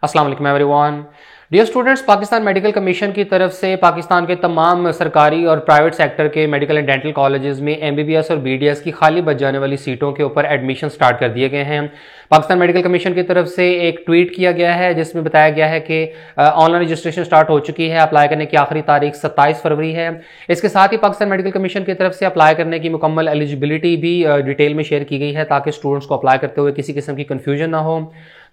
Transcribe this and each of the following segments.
अस्सलाम वालेकुम everyone. Dear students, Pakistan medical commission की तरफ से पाकिस्तान के तमाम सरकारी और प्राइवेट सेक्टर के मेडिकल एंड डेंटल कॉलेजेस में एमबीबीएस और बीडीएस की खाली बच जाने वाली सीटों के ऊपर एडमिशन स्टार्ट कर दिए गए हैं। पाकिस्तान मेडिकल कमीशन की तरफ से एक ट्वीट किया गया है जिसमें बताया गया है कि ऑनलाइन रजिस्ट्रेशन स्टार्ट हो चुकी है। अप्लाई करने की आखिरी तारीख 27 फरवरी है। इसके साथ ही पाकिस्तान मेडिकल कमीशन की तरफ से अप्लाई करने की मुकम्मल एलिजिबिलिटी भी डिटेल में शेयर की गई है ताकि स्टूडेंट्स को अप्लाई करते हुए किसी किस्म की कन्फ्यूजन ना हो।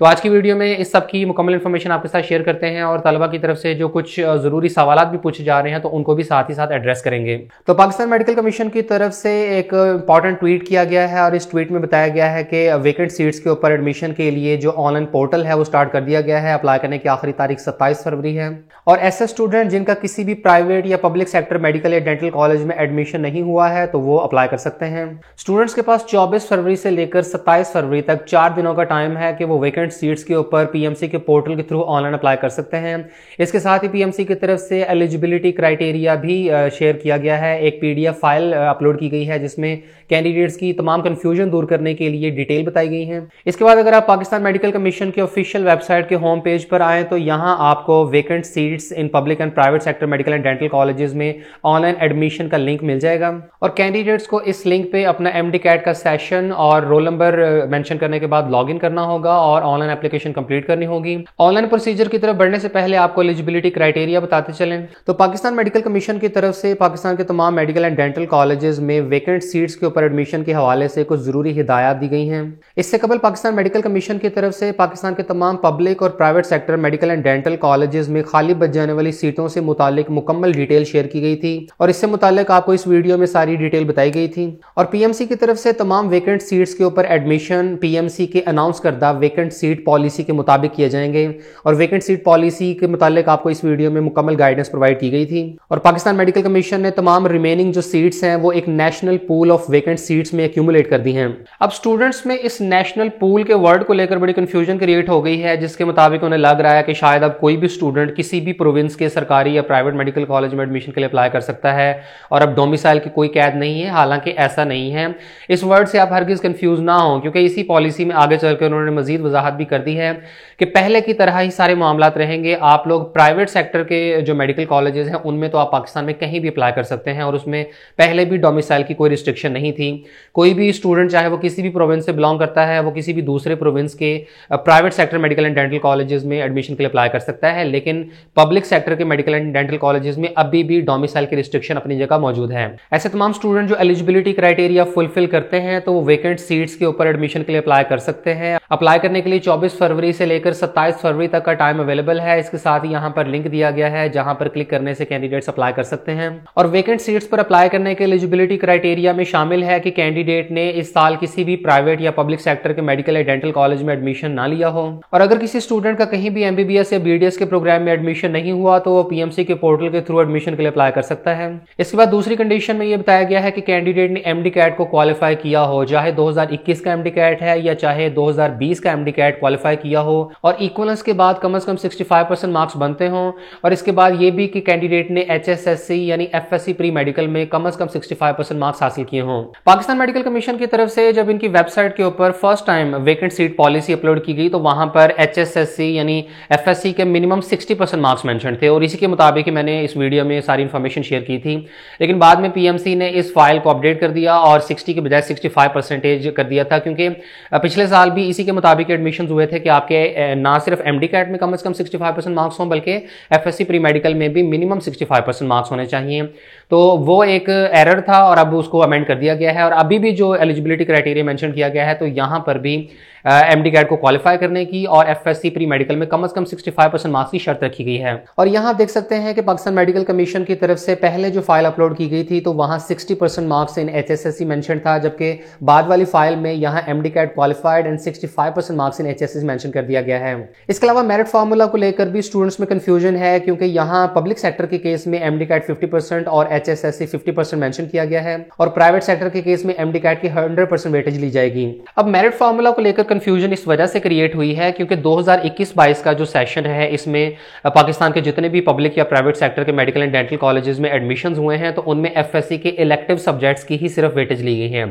तो आज की वीडियो में इस सब की मुकम्मल इन्फॉर्मेशन आपके साथ शेयर करते हैं और तलबा की तरफ से जो कुछ ज़रूरी सवालात भी पूछे जा रहे हैं तो उनको भी साथ ही साथ एड्रेस करेंगे। तो पाकिस्तान मेडिकल कमीशन की तरफ से एक इंपॉर्टेंट ट्वीट किया गया है और इस ट्वीट में बताया गया है कि वेकेंट सीट्स के ऊपर एडमिशन के लिए जो ऑनलाइन पोर्टल है वो स्टार्ट कर दिया गया है। अप्लाई करने की आखिरी तारीख 27 फरवरी है और ऐसे स्टूडेंट जिनका किसी भी प्राइवेट या पब्लिक सेक्टर मेडिकल या डेंटल कॉलेज में एडमिशन नहीं हुआ है तो वो अप्लाई कर सकते हैं। स्टूडेंट्स के पास 24 फरवरी से लेकर 27 फरवरी तक 4 दिनों का टाइम है कि वो वेकेंट सीट्स के ऊपर पीएमसी के पोर्टल के थ्रू ऑनलाइन अप्लाई कर सकते हैं। इसके साथ ही पीएमसी की तरफ से एलिजिबिलिटी क्राइटेरिया भी शेयर किया गया है। एक पीडीएफ फाइल अपलोड की गई है जिसमें कैंडिडेट्स की तमाम कंफ्यूजन दूर करने के लिए डिटेल बताई गई है। इसके बाद अगर आप पाकिस्तान मेडिकल कमीशन के ऑफिशियल वेबसाइट के होम पेज पर आए तो यहां आपको vacant seats in public and private sector medical and dental colleges में ऑनलाइन एडमिशन का लिंक मिल जाएगा और कैंडिडेट्स को इस लिंक पे अपना एमडी कैट का सेशन और रोल नंबर मेंशन करने के बाद लॉग इन करना होगा और ऑनलाइन एप्लीकेशन कंप्लीट करनी होगी। ऑनलाइन प्रोसीजर की तरफ बढ़ने से पहले आपको एलिजिबिलिटी क्राइटेरिया बताते चलें तो पाकिस्तान मेडिकल कमीशन की तरफ से पाकिस्तान के तमाम मेडिकल एंड डेंटल कॉलेजेस में वेकेंट सीट्स के ऊपर एडमिशन के हवाले से कुछ जरूरी हिदायत दी गई हैं। इससे कबल पाकिस्तान मेडिकल कमीशन की तरफ से पाकिस्तान के तमाम पब्लिक और private sector medical and dental colleges में खाली बच जाने वाली सीटों से मुतालिक मुकम्मल डिटेल शेयर की गई थी और इससे मुतालिक आपको इस वीडियो में सारी डिटेल बताई गई थी। और पीएमसी की तरफ से तमाम वेकेंट सीट्स के ऊपर एडमिशन पीएमसी के अनाउंस करदा वेकेंट सीट पॉलिसी के मुताबिक किए जाएंगे और वेकेंट सीट पॉलिसी के मुतालिक आपको इस वीडियो में मुकम्मल गाइडेंस प्रोवाइड की गई थी। और पाकिस्तान मेडिकल कमीशन ने तमाम रिमेनिंग जो सीट्स हैं वो एक national pool of vacant seats में एक्यूमुलेट कर दी हैं। अब स्टूडेंट्स में इस नेशनल पूल के वर्ड को लेकर बड़ी कंफ्यूजन क्रिएट हो गई है जिसके मुताबिक उन्हें लग रहा है कि शायद अब कोई भी स्टूडेंट किसी भी प्रोविंस के सरकारी या प्राइवेट मेडिकल कॉलेज में एडमिशन के लिए अप्लाई कर सकता है और अब डोमिसाइल की कोई कैद नहीं है। हालांकि ऐसा नहीं है। इस वर्ड से आप हरगिज कंफ्यूज ना हो क्योंकि इसी पॉलिसी में आगे चलकर उन्होंने मजीद वजाहत भी कर दी है कि पहले की तरह ही सारे मामलात रहेंगे। आप लोग प्राइवेट सेक्टर के जो मेडिकल कॉलेजेस हैं उनमें तो आप पाकिस्तान में कहीं भी अप्लाई कर सकते हैं और उसमें पहले भी डोमिसाइल की कोई रिस्ट्रिक्शन नहीं थी। कोई भी स्टूडेंट चाहे वो किसी भी प्रोविंस से बिलोंग करता है वो किसी भी दूसरे प्रोविंस के private sector medical and dental colleges में एडमिशन के लिए अप्लाई कर सकता है। लेकिन पब्लिक सेक्टर के मेडिकल एंड डेंटल कॉलेजेस में अभी भी डोमिसाइल की रिस्ट्रिक्शन अपनी जगह मौजूद है। ऐसे तमाम स्टूडेंट जो एलिजिबिलिटी क्राइटेरिया फुलफिल करते हैं तो वो वेकेंट सीट्स के ऊपर एडमिशन के लिए अप्लाई कर सकते हैं। अप्लाई करने के लिए 24 फरवरी से लेकर 27 फरवरी तक का टाइम अवेलेबल है। इसके साथ ही यहाँ पर लिंक दिया गया है जहां पर क्लिक करने से कैंडिडेट्स अप्लाई कर सकते हैं। और वेकेंट सीट्स पर अप्लाई करने के एलिजिबिलिटी क्राइटेरिया में शामिल है कि कैंडिडेट ने इस साल किसी भी प्राइवेट या पब्लिक सेक्टर के मेडिकल या डेंटल कॉलेज में एडमिशन ना लिया हो और अगर किसी स्टूडेंट का कहीं भी एमबीबीएस या बीडीएस के प्रोग्राम में एडमिशन नहीं हुआ तो वो पीएमसी के पोर्टल के थ्रू एडमिशन के लिए अप्लाई कर सकता है। इसके बाद दूसरी कंडीशन में यह बताया गया है कि कैंडिडेट ने एमडी कैट को क्वालिफाई किया हो, चाहे 2021 का एमडी कैट है या चाहे 2020 का एमडी कैट क्वालिफाई किया हो और इक्वलेंस के बाद कम से कम 65% मार्क्स बनते हों। और इसके बाद ये भी कि कैंडिडेट ने एचएसएससी यानी एफएससी प्री मेडिकल में कम से कम 65% मार्क्स हासिल किए हों। पाकिस्तान मेडिकल कमीशन की तरफ से जब इनकी वेबसाइट के ऊपर first time vacant seat policy upload की गई तो वहां पर एचएसएससी यानी एफएससी के मिनिमम 60% मार्क्स मेंशन थे और इसी के मुताबिक ही मैंने इस वीडियो में सारी इन्फॉर्मेशन शेयर की थी। लेकिन बाद में पीएमसी ने इस फाइल को अपडेट कर दिया और 60 के बजाय 65% कर दिया था क्योंकि पिछले साल भी इसी के मुताबिक एडमिशन हुए थे कि आपके ना सिर्फ एमडी कैट में कम से कम 65% मार्क्स हों बल्कि एफएससी प्री मेडिकल में भी मिनिमम 65% मार्क्स होने चाहिए। तो वो एक एरर था और अब उसको अमेंड कर दिया गया है और अभी भी जो एलिजिबिलिटी क्राइटेरिया मेंशन किया गया है तो यहां पर भी एमडी कैट को क्वालिफाई करने की और एफएससी प्री मेडिकल में कम से कम 65% मार्क्स की शर्त रखी गई है। और यहां देख सकते हैं कि पाकिस्तान मेडिकल कमीशन की तरफ से पहले जो फाइल अपलोड की गई थी तो वहां 60% मार्क्स इन एचएसएससी मेंशन था जबकि बाद वाली फाइल में यहां MD CAT qualified and 65% marks in HSSC mention कर दिया गया है। इसके अलावा मेरिट फार्मूला को लेकर भी स्टूडेंट्स में कंफ्यूजन है क्योंकि यहां पब्लिक सेक्टर के केस में एमडी कैट 50% और HSSC 50% मेंशन किया गया है और प्राइवेट सेक्टर के केस में MD-CAT की 100% वेटेज ली जाएगी। अब मेरिट फार्मूला को लेकर कंफ्यूजन इस वजह से क्रिएट हुई है क्योंकि 2021-22 का जो सेशन है इसमें पाकिस्तान के जितने भी पब्लिक या प्राइवेट सेक्टर के मेडिकल एंड डेंटल कॉलेजेस में एडमिशंस हुए हैं तो उनमें FSC के इलेक्टिव सब्जेक्ट्स की ही सिर्फ वेटेज ली गई है।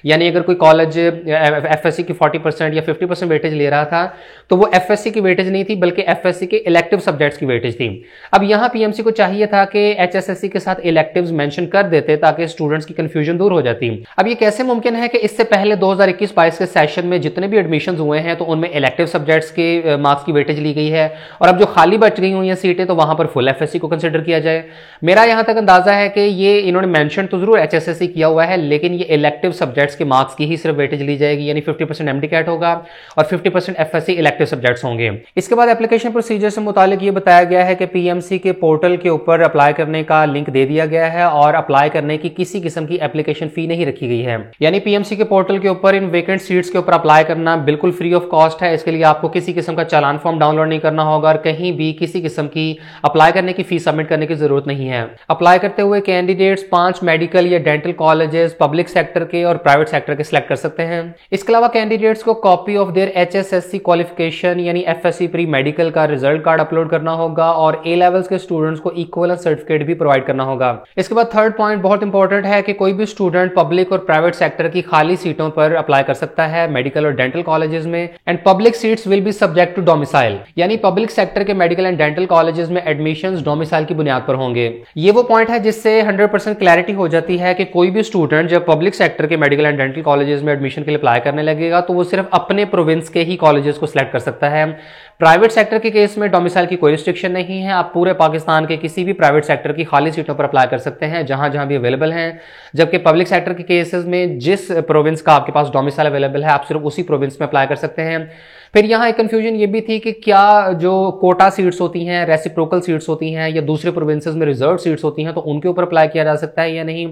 यानी अगर कोई कॉलेज FSC की 40% या 50% वेटेज ले रहा था तो वो FSC की वेटेज नहीं थी बल्कि FSC के इलेक्टिव सब्जेक्ट्स की वेटेज थी। अब यहां PMC को चाहिए था कि HSSC के साथ इलेक्टिव्स मेंशन कर देते ताकि स्टूडेंट्स की कंफ्यूजन दूर हो जाती। अब ये कैसे मुमकिन है कि इससे पहले 2021-22 के सेशन में जितने भी एडमिशन हुए हैं तो उनमें इलेक्टिव सब्जेक्ट्स के मार्क्स की वेटेज ली गई है और अब जो खाली बच गई हुई हैं सीटें तो वहां पर फुल FSC को कंसिडर किया जाए। मेरा यहां तक अंदाजा है कि ये इन्होंने मेंशन तो जरूर HSSC किया हुआ है लेकिन ये इलेक्टिव सब्जेक्ट्स के मार्क्स की ही सिर्फ वेटेज ली जाएगी, यानी 50% MD-CAT होगा और 50% FSC इलेक्टिव सब्जेक्ट्स होंगे। इसके बाद एप्लीकेशन प्रोसीजर से मुतालिक ये बताया गया है कि PMC के पोर्टल के ऊपर अप्लाई करने का लिंक दे दिया गया है और अप्लाई करने की किसी किस्म की एप्लीकेशन फी नहीं रखी गई है। यानी PMC के पोर्टल के ऊपर इन वेकेंट सीट्स के ऊपर अप्लाई करना बिल्कुल फ्री ऑफ कॉस्ट है। इसके लिए आपको किसी किस्म का चालान फॉर्म डाउनलोड नहीं करना होगा और कहीं भी किसी किस्म की अप्लाई करने की फीस सबमिट करने की जरूरत नहीं है। अप्लाई करते हुए कैंडिडेट्स 5 मेडिकल या डेंटल कॉलेजेस पब्लिक सेक्टर के और प्राइवेट सेक्टर के सिलेक्ट कर सकते हैं। इसके अलावा कैंडिडेट्स को copy of their HSSC qualification यानी FSC प्री मेडिकल का रिजल्ट कार्ड अपलोड करना होगा और A लेवल्स के स्टूडेंट्स को इक्विवेलेंट सर्टिफिकेट भी प्रोवाइड करना होगा। इसके बाद थर्ड पॉइंट बहुत इंपॉर्टेंट है कि कोई भी स्टूडेंट पब्लिक और प्राइवेट सेक्टर की खाली सीटों पर अप्लाई कर सकता है मेडिकल और डेंटल कॉलेजेस में and public seats will be subject to domicile, यानी पब्लिक सेक्टर के मेडिकल एंड डेंटल कॉलेजेस में एडमिशंस डोमिसाइल की बुनियाद पर होंगे। ये वो पॉइंट है जिससे 100% क्लैरिटी हो जाती है कि कोई भी स्टूडेंट जब पब्लिक सेक्टर के मेडिकल एंड डेंटल कॉलेजेस में एडमिशन के लिए अप्लाई करने लगेगा तो वो सिर्फ अपने प्रोविंस के ही कॉलेजेस को सिलेक्ट कर सकता है। प्राइवेट सेक्टर के केस में डोमिसाइल की कोई रिस्ट्रिक्शन नहीं है, आप पूरे पाकिस्तान के किसी भी प्राइवेट सेक्टर की खाली सीटों पर अप्लाई कर सकते हैं जहां जहां भी अवेलेबल हैं। जबकि पब्लिक सेक्टर के केसेस में जिस प्रोविंस का आपके पास डोमिसाइल अवेलेबल है आप सिर्फ उसी प्रोविंस में अप्लाई कर सकते हैं। फिर यहाँ एक कंफ्यूजन ये भी थी कि क्या जो कोटा सीट्स होती हैं, रेसिप्रोकल सीट्स होती हैं या दूसरे प्रोविंसेस में रिजर्व सीट्स होती हैं तो उनके ऊपर अप्लाई किया जा सकता है या नहीं।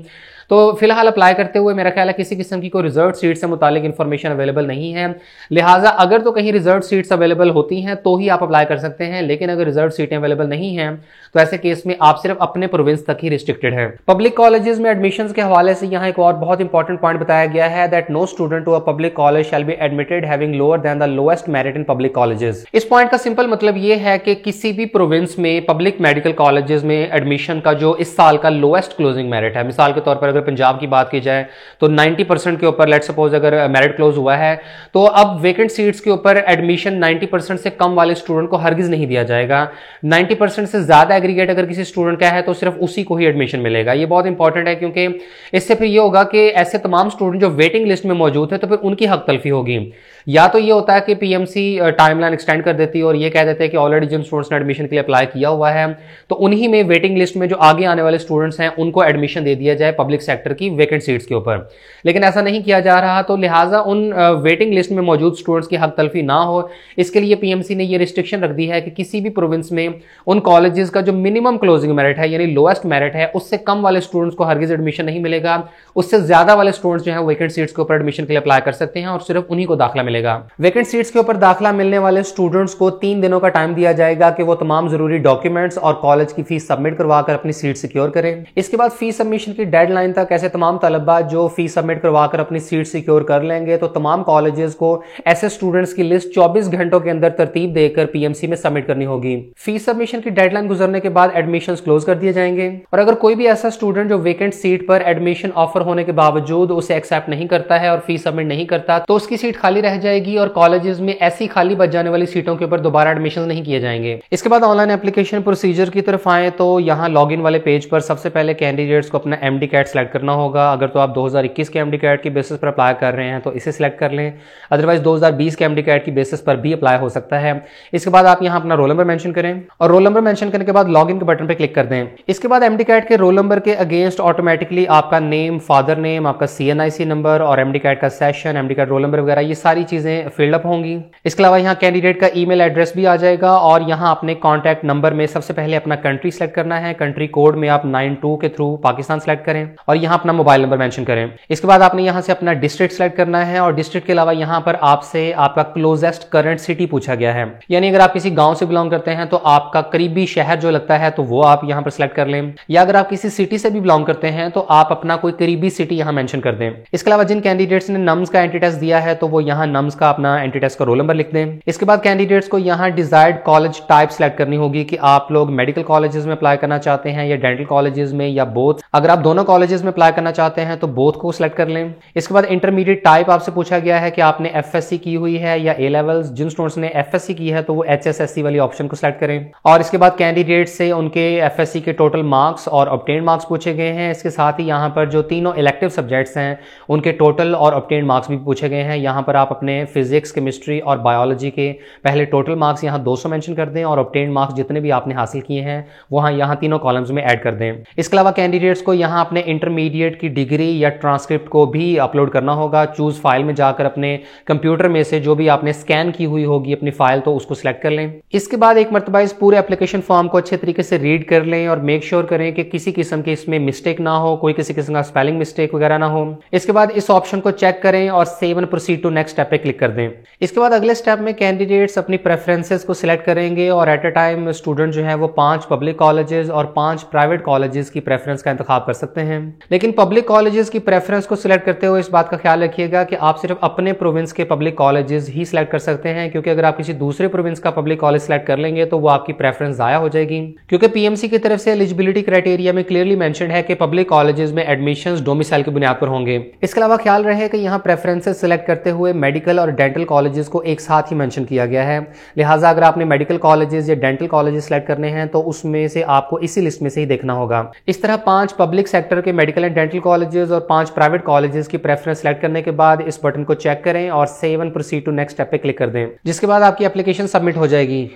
तो फिलहाल अप्लाई करते हुए मेरा ख्याल है किसी किस्म की कोई रिजर्व सीट से मुतालिक इन्फॉर्मेशन अवेलेबल नहीं है, लिहाजा अगर तो कहीं रिजर्व सीट्स अवेलेबल होती हैं तो ही आप अप्लाई कर सकते हैं, लेकिन अगर रिजर्व सीटें अवेलेबल नहीं हैं तो ऐसे केस में आप सिर्फ अपने प्रोविंस तक ही रिस्ट्रिक्टेड है। पब्लिक कॉलेजेस में एडमिशंस के हवाले से यहाँ एक और बहुत इंपॉर्टेंट पॉइंट बताया गया है that no student to a public college shall be admitted having lower than the lowest merit in public colleges. इस पॉइंट का सिंपल मतलब ये है कि किसी भी प्रोविंस में पब्लिक मेडिकल कॉलेजेस में एडमिशन का जो इस साल का लोएस्ट क्लोजिंग मेरिट है, मिसाल के तौर पर अगर पंजाब की बात की जाए तो 90% के ऊपर लेट सपोज अगर मेरिट क्लोज हुआ है तो अब वेकेंट सीट्स के ऊपर एडमिशन 90% से कम वाले स्टूडेंट को हरगिज नहीं दिया जाएगा। 90% से ज्यादा एग्रीगेट अगर किसी स्टूडेंट का है तो सिर्फ उसी को ही एडमिशन मिलेगा। ये बहुत इंपॉर्टेंट है क्योंकि इससे फिर ये होगा कि ऐसे तमाम स्टूडेंट जो वेटिंग लिस्ट में मौजूद है तो फिर उनकी हक तलफी होगी। या तो ये होता है कि PMC टाइमलाइन एक्सटेंड कर देती है और ये कह देते हैं कि ऑलरेडी जिन स्टूडेंट्स ने एडमिशन के लिए अप्लाई किया हुआ है तो उन्हीं में वेटिंग लिस्ट में जो आगे आने वाले स्टूडेंट्स हैं उनको एडमिशन दे दिया जाए पब्लिक सेक्टर की वेकेंट सीट्स के ऊपर, लेकिन ऐसा नहीं किया जा रहा। तो लिहाजा उन वेटिंग लिस्ट में मौजूद स्टूडेंट्स की हक तलफी ना हो इसके लिए PMC ने ये रिस्ट्रिक्शन रख दी है कि किसी भी प्रोविंस में उन कॉलेजेस का जो मिनिमम क्लोजिंग मेरिट है यानी लोएस्ट मेरिट है उससे कम वाले स्टूडेंट्स को हरगिज एडमिशन नहीं मिलेगा, उससे ज्यादा वाले स्टूडेंट्स जो है वेकेंट सीट्स के ऊपर एडमिशन के लिए अप्लाई कर सकते हैं और सिर्फ उन्हीं को दाखिला मिलेगा। वेकेंट सीट्स के ऊपर दाखिला मिलने वाले स्टूडेंट्स को 3 दिनों का टाइम दिया जाएगा कि वो तमाम जरूरी डॉक्यूमेंट्स और कॉलेज की फीस सबमिट करवाकर अपनी सीट सिक्योर करें। इसके बाद फीस सबमिशन की डेडलाइन तक ऐसे तमाम तलबा जो फीस सबमिट करवाकर अपनी सीट सिक्योर कर लेंगे तो तमाम कॉलेजेस को ऐसे स्टूडेंट्स की लिस्ट 24 घंटों के अंदर तरतीब देकर PMC में सबमिट करनी होगी। फीस सबमिशन की डेडलाइन गुजरने के बाद एडमिशंस क्लोज कर दिए जाएंगे और अगर कोई भी ऐसा स्टूडेंट जो वेकेंट सीट पर एडमिशन ऑफर होने के बावजूद उसे एक्सेप्ट नहीं करता है और फीस सबमिट नहीं करता तो उसकी सीट खाली रह जाएगी और कॉलेजेस में ऐसी खाली बच जाने वाली सीटों के ऊपर दोबारा एडमिशन नहीं किए जाएंगे। इसके बाद ऑनलाइन एप्लीकेशन प्रोसीजर की तरफ आए तो यहाँ लॉगिन वाले पेज पर सबसे पहले कैंडिडेट्स को अपना MD-CAT सेलेक्ट करना होगा। अगर तो आप 2021 के MD-CAT की बेसिस पर अप्लाई कर रहे हैं तो इसे सिलेक्ट कर लें, अदरवाइज 2020 के MD-CAT की बेसिस पर भी अप्लाई हो सकता है। इसके बाद आप यहाँ अपना रोल नंबर मेंशन करें और रोल नंबर मेंशन करने के बाद लॉगिन के बटन पर क्लिक कर दें। इसके बाद MD-CAT के रोल नंबर के अगेंस्ट ऑटोमेटिकली आपका नेम, फादर नेम, आपका CNIC नंबर और MD-CAT का सेशन, MD-CAT रोल नंबर वगैरह ये सारी चीजें फिल्ड अप होंगी। इसके अलावा यहाँ कैंडिडेट का ईमेल एड्रेस भी आ जाएगा और यहाँ अपने कॉन्टैक्ट नंबर में सबसे पहले अपना कंट्री सेलेक्ट करना है। कंट्री कोड में आप 92 के थ्रू पाकिस्तान सेलेक्ट करें और और यहाँ अपना मोबाइल नंबर मेंशन करें। इसके बाद आपने यहाँ से अपना डिस्ट्रिक्ट सेलेक्ट करना है और डिस्ट्रिक्ट के अलावा यहाँ पर आपसे आपका क्लोजेस्ट करंट सिटी पूछा गया है, यानी अगर आप किसी गांव से बिलोंग करते हैं तो आपका करीबी शहर जो लगता है तो वो आप यहाँ पर सिलेक्ट कर लें, या अगर आप किसी सिटी से भी बिलोंग करते हैं तो आप अपना कोई करीबी सिटी यहाँ मेंशन कर दें। इसके अलावा जिन कैंडिडेट्स ने नम्स का एंट्री टेस्ट दिया है तो वो यहाँ नम्स का अपना एंट्री टेस्ट का रोल नंबर लिख दें। इसके बाद कैंडिडेट्स को यहाँ डिजायर्ड कॉलेज टाइप सेलेक्ट करनी होगी कि आप लोग मेडिकल कॉलेजेस में अप्लाई करना चाहते हैं या डेंटल कॉलेजेस में या बोथ। अगर आप दोनों कॉलेजेस में अप्लाई करना चाहते हैं तो बोथ को सिलेक्ट कर लें। इसके बाद इंटरमीडिएट टाइप आपसे पूछा गया है कि आपने एफएससी की हुई है या ए लेवल्स। जिन स्टूडेंट्स ने एफएससी की है तो वो एचएसएससी वाली ऑप्शन को सिलेक्ट करें। और इसके बाद कैंडिडेट से उनके एफएससी के टोटल मार्क्स और ऑब्टेन्ड मार्क्स पूछे गए हैं। इसके साथ ही यहाँ पर जो तीनों इलेक्टिव सब्जेक्ट्स हैं उनके टोटल और ऑब्टेन्ड मार्क्स भी पूछे गए हैं। यहाँ पर आप अपने फिजिक्स, केमिस्ट्री और बायोलॉजी के पहले टोटल मार्क्स यहाँ 200 मेंशन कर दें और ऑब्टेन्ड मार्क्स जितने भी आपने हासिल किए हैं वो यहाँ तीनों कॉलम्स में ऐड कर दें। इसके अलावा कैंडिडेट्स को यहाँ अपने इंटरमीडिएट की डिग्री या ट्रांसक्रिप्ट को भी अपलोड करना होगा। चूज फाइल में जाकर अपने कंप्यूटर में से जो भी आपने स्कैन की हुई होगी अपनी फाइल तो उसको सिलेक्ट कर लें। इसके बाद एक मरतबा इस पूरे एप्लीकेशन फॉर्म को अच्छे तरीके से रीड कर लें और मेक श्योर करें कि किसी किस्म के इसमें मिस्टेक ना हो, कोई किसी किस्म का स्पेलिंग मिस्टेक वगैरह ना हो। इसके बाद इस ऑप्शन को चेक करें और save and proceed to next step पे क्लिक कर दें। इसके बाद अगले स्टेप में कैंडिडेट्स अपनी प्रेफरेंसेस को सिलेक्ट करेंगे और एट अ टाइम स्टूडेंट जो है वो 5 पब्लिक कॉलेजेस और 5 प्राइवेट कॉलेजेस की प्रेफरेंस का इंतखाब कर सकते हैं। लेकिन पब्लिक कॉलेजेस की प्रेफरेंस को सिलेक्ट करते हुए इस बात का ख्याल रखिएगा कि आप सिर्फ अपने प्रोविंस के पब्लिक कॉलेजेस ही सिलेक्ट कर सकते हैं, क्योंकि अगर आप किसी दूसरे प्रोविंस का पब्लिक कॉलेज सिलेक्ट कर लेंगे तो वो आपकी प्रेफरेंस जाया हो जाएगी, क्योंकि पीएमसी की तरफ से एलिजिबिलिटी क्राइटेरिया में क्लियरली मेंशन है कि पब्लिक कॉलेजेस में एडमिशंस डोमिसाइल की बुनियाद पर होंगे। इसके अलावा ख्याल रहे कि यहाँ प्रेफरेंसेस सिलेक्ट करते हुए मेडिकल और डेंटल कॉलेजेस को एक साथ ही मेंशन किया गया है। लिहाजा अगर आपने मेडिकल कॉलेजेस या डेंटल कॉलेजेस सिलेक्ट करने हैं तो उसमें से आपको इसी लिस्ट में से ही देखना होगा। इस तरह 5 पब्लिक सेक्टर के मेडिकल एंड डेंटल कॉलेजेस और 5 प्राइवेट कॉलेजेस की प्रेफरेंस सेलेक्ट करने के बाद इस बटन को चेक करें और save and proceed to next step पे क्लिक कर दें, जिसके बाद आपकी एप्लीकेशन सबमिट हो जाएगी।